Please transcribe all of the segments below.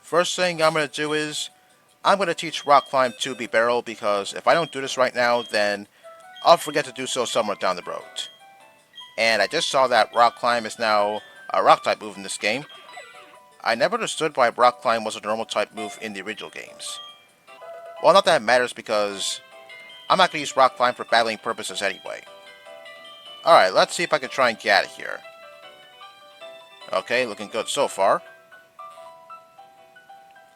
First thing I'm going to do is I'm going to teach Rock Climb to be barrel because if I don't do this right now, then I'll forget to do so somewhere down the road. And I just saw that Rock Climb is now a rock type move in this game. I never understood why Rock Climb was a normal type move in the original games. Well, not that it matters because I'm not going to use Rock Climb for battling purposes anyway. Alright, let's see if I can try and get out of here. Okay, looking good so far.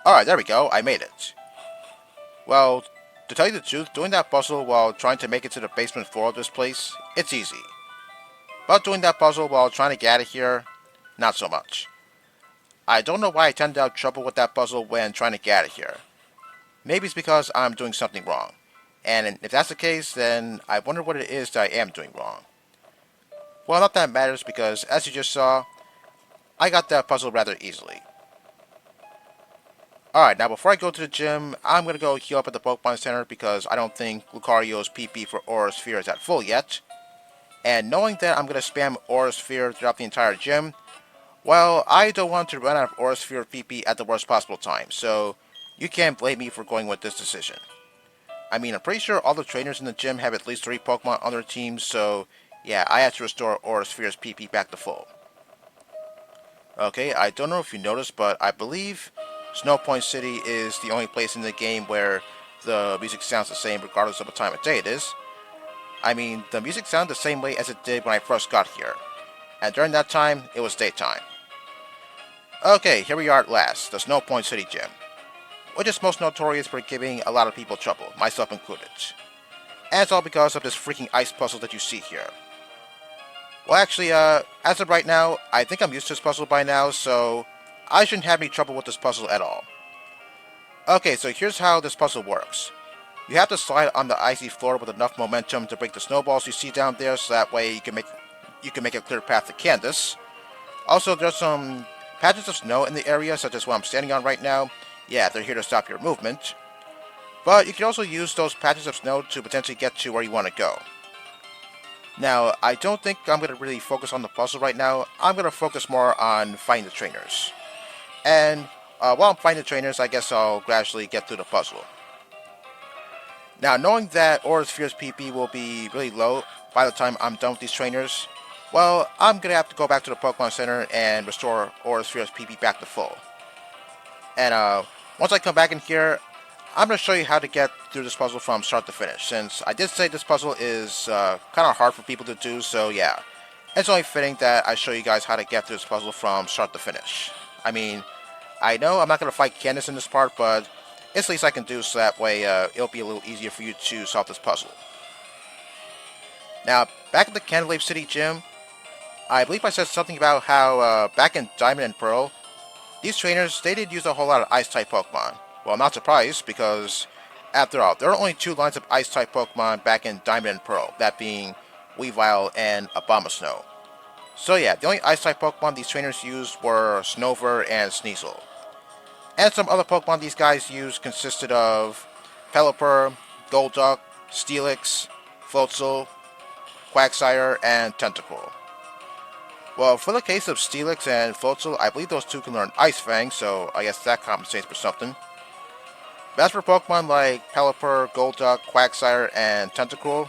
Alright, there we go, I made it. Well, to tell you the truth, doing that puzzle while trying to make it to the basement floor of this place, it's easy. But doing that puzzle while trying to get out of here, not so much. I don't know why I tend to have trouble with that puzzle when trying to get out of here. Maybe it's because I'm doing something wrong. And if that's the case, then I wonder what it is that I am doing wrong. Well, not that it matters because, as you just saw, I got that puzzle rather easily. Alright, now before I go to the gym, I'm going to go heal up at the Pokemon Center because I don't think Lucario's PP for Aura Sphere is at full yet. And knowing that I'm going to spam Aura Sphere throughout the entire gym, well, I don't want to run out of Aura Sphere PP at the worst possible time, so you can't blame me for going with this decision. I mean, I'm pretty sure all the trainers in the gym have at least 3 Pokemon on their team, so yeah, I have to restore Aura Sphere's PP back to full. Okay, I don't know if you noticed, but I believe Snowpoint City is the only place in the game where the music sounds the same regardless of what time of day it is. I mean, the music sounded the same way as it did when I first got here, and during that time, it was daytime. Okay, here we are at last, the Snowpoint City Gym, which is most notorious for giving a lot of people trouble, myself included. And it's all because of this freaking ice puzzle that you see here. Well, actually, as of right now, I think I'm used to this puzzle by now, so I shouldn't have any trouble with this puzzle at all. Okay, so here's how this puzzle works. You have to slide on the icy floor with enough momentum to break the snowballs you see down there, so that way you can make a clear path to Candace. Also, there's some patches of snow in the area, such as what I'm standing on right now. Yeah, they're here to stop your movement. But you can also use those patches of snow to potentially get to where you want to go. Now, I don't think I'm going to really focus on the puzzle right now. I'm going to focus more on finding the trainers. And while I'm finding the trainers, I guess I'll gradually get through the puzzle. Now, knowing that Aura Sphere's PP will be really low by the time I'm done with these trainers, well, I'm going to have to go back to the Pokemon Center and restore Aura Sphere's PP back to full. And once I come back in here, I'm going to show you how to get through this puzzle from start to finish, since I did say this puzzle is kind of hard for people to do, so yeah. It's only fitting that I show you guys how to get through this puzzle from start to finish. I mean, I know I'm not going to fight Candace in this part, but it's the least I can do, so that way it'll be a little easier for you to solve this puzzle. Now, back at the Candlelight City Gym, I believe I said something about how back in Diamond and Pearl, these trainers, they did use a whole lot of Ice-type Pokemon. Well, I'm not surprised, because, after all, there are only 2 lines of Ice-type Pokemon back in Diamond and Pearl, that being Weavile and Abomasnow. So yeah, the only Ice-type Pokemon these trainers used were Snover and Sneasel. And some other Pokemon these guys used consisted of Pelipper, Golduck, Steelix, Floatzel, Quagsire, and Tentacruel. Well, for the case of Steelix and Floatzel, I believe those 2 can learn Ice Fang, so I guess that compensates for something. But as for Pokemon like Pelipper, Golduck, Quagsire, and Tentacruel,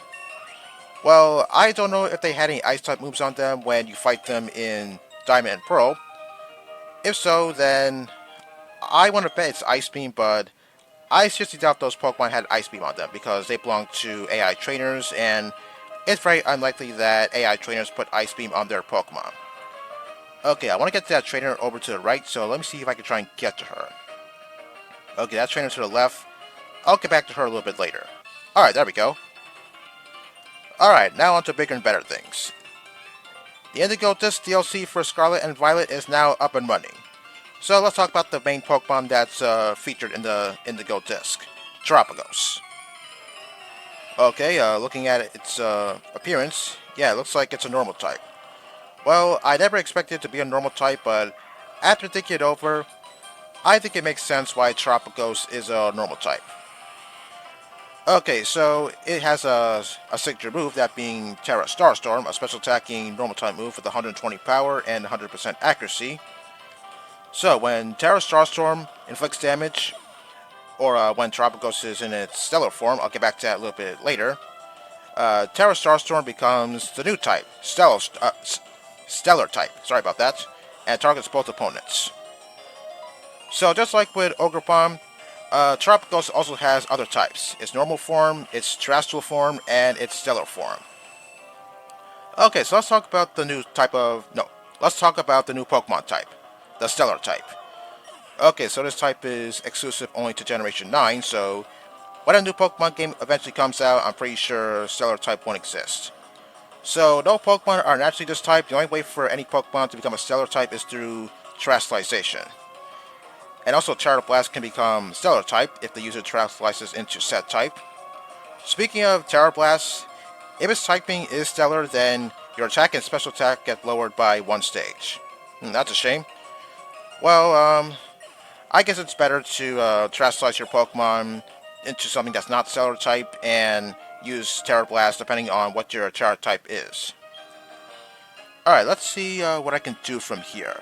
well, I don't know if they had any Ice-type moves on them when you fight them in Diamond and Pearl. If so, then I want to bet it's Ice Beam, but I seriously doubt those Pokemon had Ice Beam on them because they belong to AI trainers, and it's very unlikely that AI trainers put Ice Beam on their Pokemon. Okay, I want to get to that trainer over to the right, so let me see if I can try and get to her. Okay, that trainer to the left. I'll get back to her a little bit later. Alright, there we go. Alright, now on to bigger and better things. The Indigo Disk DLC for Scarlet and Violet is now up and running. So let's talk about the main Pokemon that's featured in the Indigo Disk, Terapagos. Okay, looking at its appearance, yeah, it looks like it's a normal type. Well, I never expected it to be a normal type, but after thinking it over, I think it makes sense why Terapagos is a normal type. Okay, so it has a signature move, that being Terra Starstorm, a special attacking normal type move with 120 power and 100% accuracy. So when Terra Starstorm inflicts damage, or when Terrapagos is in its stellar form, I'll get back to that a little bit later, Terra Starstorm becomes the new type, Stellar type, sorry about that, and targets both opponents. So just like with Ogerpon, Terrapagos also has other types, its normal form, its terrestrial form, and its stellar form. Okay, so let's talk about the new type of, no, let's talk about the new Pokemon type, the Stellar type. Okay, so this type is exclusive only to Generation 9, so when a new Pokemon game eventually comes out, I'm pretty sure Stellar type won't exist. So no Pokemon are naturally this type. The only way for any Pokemon to become a Stellar type is through Terastallization. And also Terra Blast can become Stellar type if the user Terastallizes into said type. Speaking of Terra Blast, if its typing is Stellar, then your attack and special attack get lowered by one stage. That's a shame. Well, I guess it's better to Terastallize your Pokemon into something that's not Stellar type and use Terra Blast depending on what your Terra type is. Alright, let's see what I can do from here.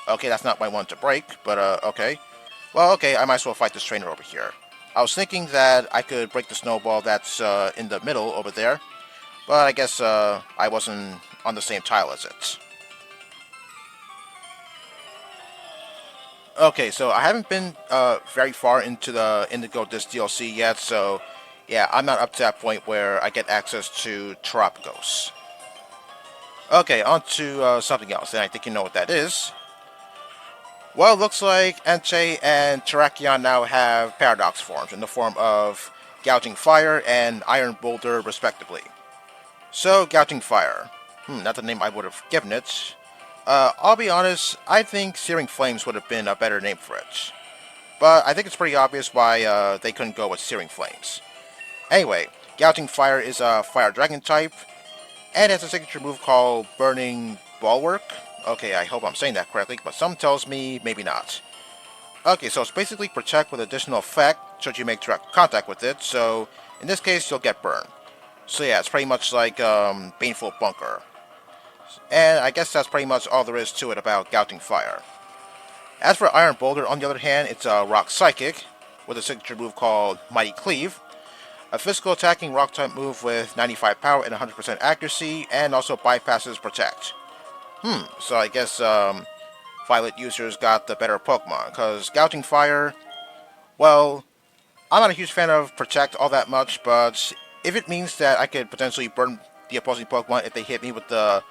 Okay, that's not my one to break, but okay. Well, okay, I might as well fight this trainer over here. I was thinking that I could break the snowball that's in the middle over there, but I guess I wasn't on the same tile as it. Okay, so I haven't been very far into the Indigo Disk DLC yet, so yeah, I'm not up to that point where I get access to Terrapagos. Okay, on to something else, and I think you know what that is. Well, it looks like Entei and Terrakion now have Paradox forms in the form of Gouging Fire and Iron Boulder, respectively. So, Gouging Fire. Not the name I would have given it. I'll be honest, I think Searing Flames would have been a better name for it. But I think it's pretty obvious why they couldn't go with Searing Flames. Anyway, Gouging Fire is a Fire Dragon type, and has a signature move called Burning Bulwark. Okay, I hope I'm saying that correctly, but some tells me maybe not. Okay, so it's basically Protect with additional effect should you make direct contact with it, so in this case you'll get burned. So yeah, it's pretty much like Baneful Bunker. And I guess that's pretty much all there is to it about Gouging Fire. As for Iron Boulder, on the other hand, it's a Rock Psychic, with a signature move called Mighty Cleave. A physical attacking rock type move with 95 power and 100% accuracy, and also bypasses Protect. So I guess Violet users got the better Pokemon, because Gouging Fire, well, I'm not a huge fan of Protect all that much, but if it means that I could potentially burn the opposing Pokemon if they hit me with the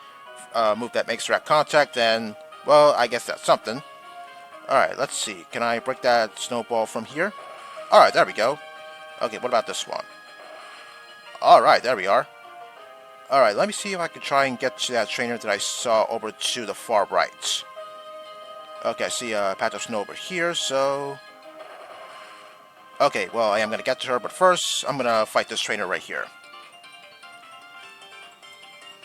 move that makes direct contact, then, well, I guess that's something. Alright, let's see. Can I break that snowball from here? Alright, there we go. Okay, what about this one? Alright, there we are. Alright, let me see if I can try and get to that trainer that I saw over to the far right. Okay, I see a patch of snow over here, so... Okay, well, I am going to get to her, but first, I'm going to fight this trainer right here.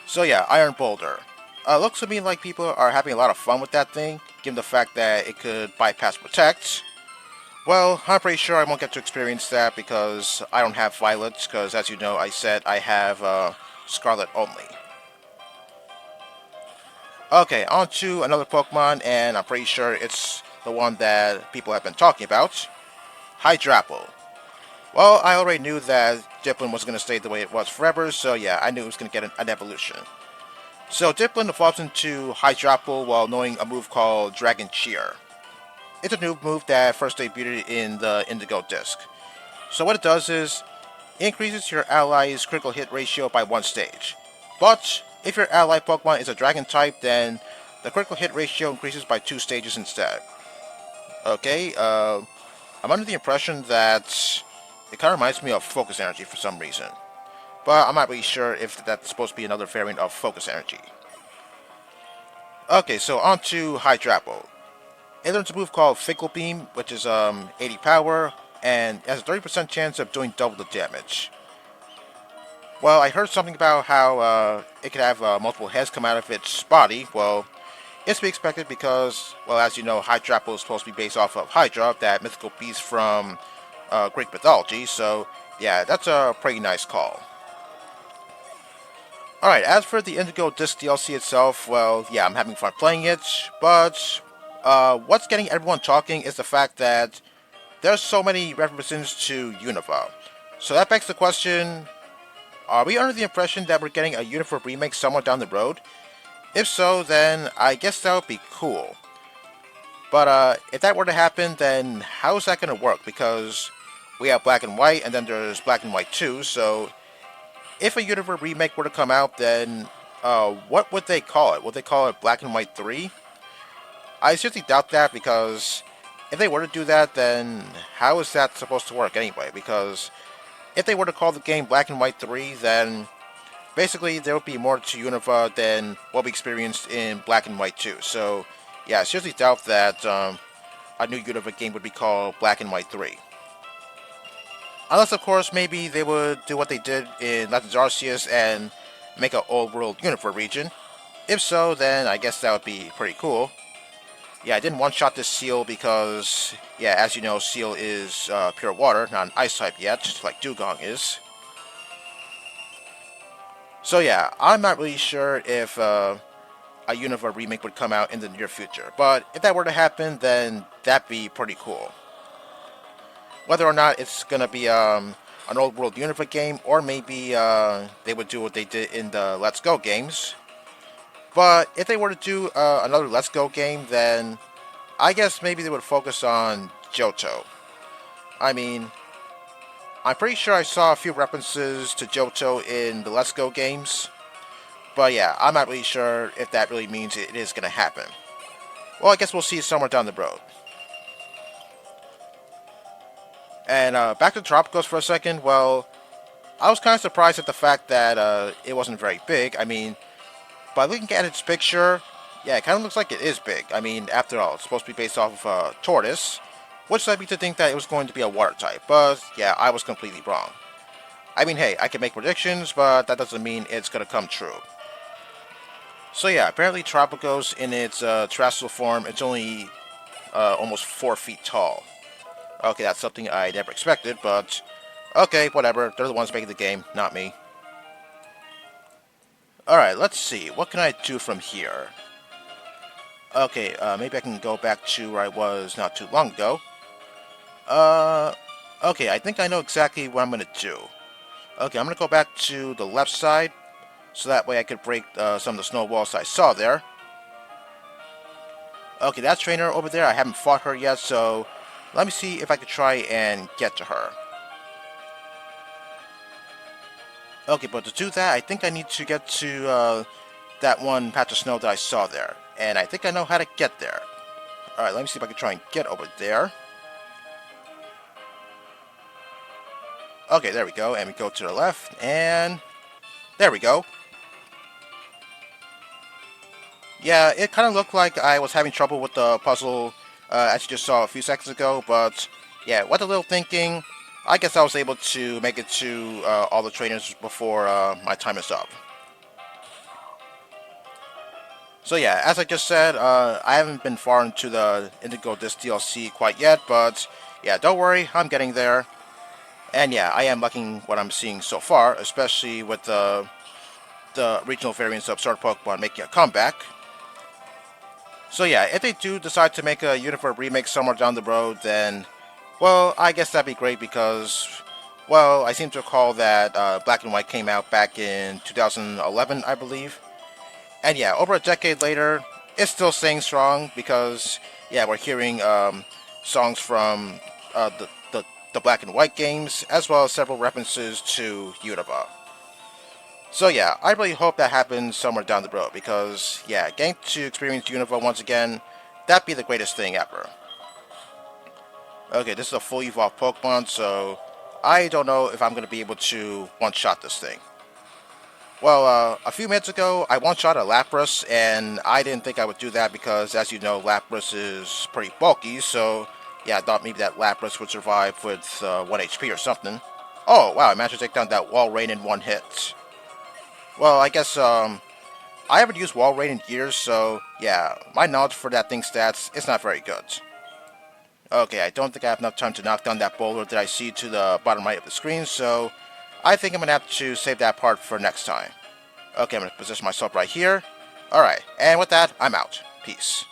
So yeah, Iron Boulder. Looks to me like people are having a lot of fun with that thing, given the fact that it could bypass Protect. Well, I'm pretty sure I won't get to experience that because I don't have Violet, because as you know, I said I have Scarlet only. Okay, on to another Pokemon, and I'm pretty sure it's the one that people have been talking about. Hydrapple. Well, I already knew that Diplin was going to stay the way it was forever, so yeah, I knew it was going to get an evolution. So Diplin evolves into Hydrapple while knowing a move called Dragon Cheer. It's a new move that first debuted in the Indigo Disk. So what it does is, it increases your ally's critical hit ratio by one stage. But, if your ally Pokemon is a Dragon type, then the critical hit ratio increases by 2 stages instead. Okay, I'm under the impression that it kind of reminds me of Focus Energy for some reason. But I'm not really sure if that's supposed to be another variant of Focus Energy. Okay, so on to Hydrapple. It learns a move called Fickle Beam, which is 80 power, and has a 30% chance of doing double the damage. Well, I heard something about how it could have multiple heads come out of its body. Well, it's to be expected because, well, as you know, Hydrapple is supposed to be based off of Hydra, that mythical beast from Greek mythology, so yeah, that's a pretty nice call. Alright, as for the Indigo Disk DLC itself, well, yeah, I'm having fun playing it, but what's getting everyone talking is the fact that there's so many references to Unova. So that begs the question, are we under the impression that we're getting a Unova remake somewhere down the road? If so, then I guess that would be cool. But if that were to happen, then how is that going to work? Because we have Black and White, and then there's Black and White 2, so if a Unova remake were to come out, then what would they call it? Would they call it Black and White 3? I seriously doubt that, because if they were to do that, then how is that supposed to work anyway? Because if they were to call the game Black and White 3, then basically there would be more to Unova than what we experienced in Black and White 2. So, yeah, I seriously doubt that a new Unova game would be called Black and White 3. Unless, of course, maybe they would do what they did in Legends Arceus and make an old world Unova region. If so, then I guess that would be pretty cool. Yeah, I didn't one-shot this Seal because, yeah, as you know, Seal is pure water, not an ice type yet, like Dugong is. So yeah, I'm not really sure if a Unova remake would come out in the near future. But if that were to happen, then that'd be pretty cool. Whether or not it's gonna be an old world Unova game, or maybe they would do what they did in the Let's Go games. But if they were to do another Let's Go game, then I guess maybe they would focus on Johto. I mean, I'm pretty sure I saw a few references to Johto in the Let's Go games. But yeah, I'm not really sure if that really means it is going to happen. Well, I guess we'll see somewhere down the road. And back to Tropicals for a second. Well, I was kind of surprised at the fact that it wasn't very big. I mean, by looking at its picture, yeah, it kind of looks like it is big. I mean, after all, it's supposed to be based off of Tortoise, which led me to think that it was going to be a water type. But yeah, I was completely wrong. I mean, hey, I can make predictions, but that doesn't mean it's going to come true. So yeah, apparently Tropicals in its terrestrial form, it's only almost 4 feet tall. Okay, that's something I never expected, but okay, whatever. They're the ones making the game, not me. Alright, let's see. What can I do from here? Okay, maybe I can go back to where I was not too long ago. Okay, I think I know exactly what I'm going to do. Okay, I'm going to go back to the left side, so that way I could break some of the snow walls I saw there. Okay, that trainer over there, I haven't fought her yet, so let me see if I can try and get to her. Okay, but to do that, I think I need to get to that one patch of snow that I saw there. And I think I know how to get there. Alright, let me see if I can try and get over there. Okay, there we go. And we go to the left, and there we go. Yeah, it kind of looked like I was having trouble with the puzzle, as you just saw a few seconds ago, but yeah, with a little thinking, I guess I was able to make it to all the trainers before my time is up. So yeah, as I just said, I haven't been far into the Indigo Disk DLC quite yet, but yeah, don't worry, I'm getting there. And yeah, I am liking what I'm seeing so far, especially with the regional variants of certain Pokemon making a comeback. So yeah, if they do decide to make a Unova remake somewhere down the road, then, well, I guess that'd be great because, well, I seem to recall that Black and White came out back in 2011, I believe. And yeah, over a decade later, it's still staying strong because, yeah, we're hearing songs from the Black and White games, as well as several references to Unova. So yeah, I really hope that happens somewhere down the road, because yeah, getting to experience Unova once again, that'd be the greatest thing ever. Okay, this is a full evolved Pokemon, so I don't know if I'm going to be able to one-shot this thing. Well, a few minutes ago, I one-shot a Lapras, and I didn't think I would do that because, as you know, Lapras is pretty bulky, so yeah, I thought maybe that Lapras would survive with 1 HP or something. Oh, wow, I managed to take down that Wall Rain in 1 hit. Well, I guess, I haven't used Wall Rain in years, so yeah, my knowledge for that thing's stats is not very good. Okay, I don't think I have enough time to knock down that boulder that I see to the bottom right of the screen, so I think I'm going to have to save that part for next time. Okay, I'm going to position myself right here. Alright, and with that, I'm out. Peace.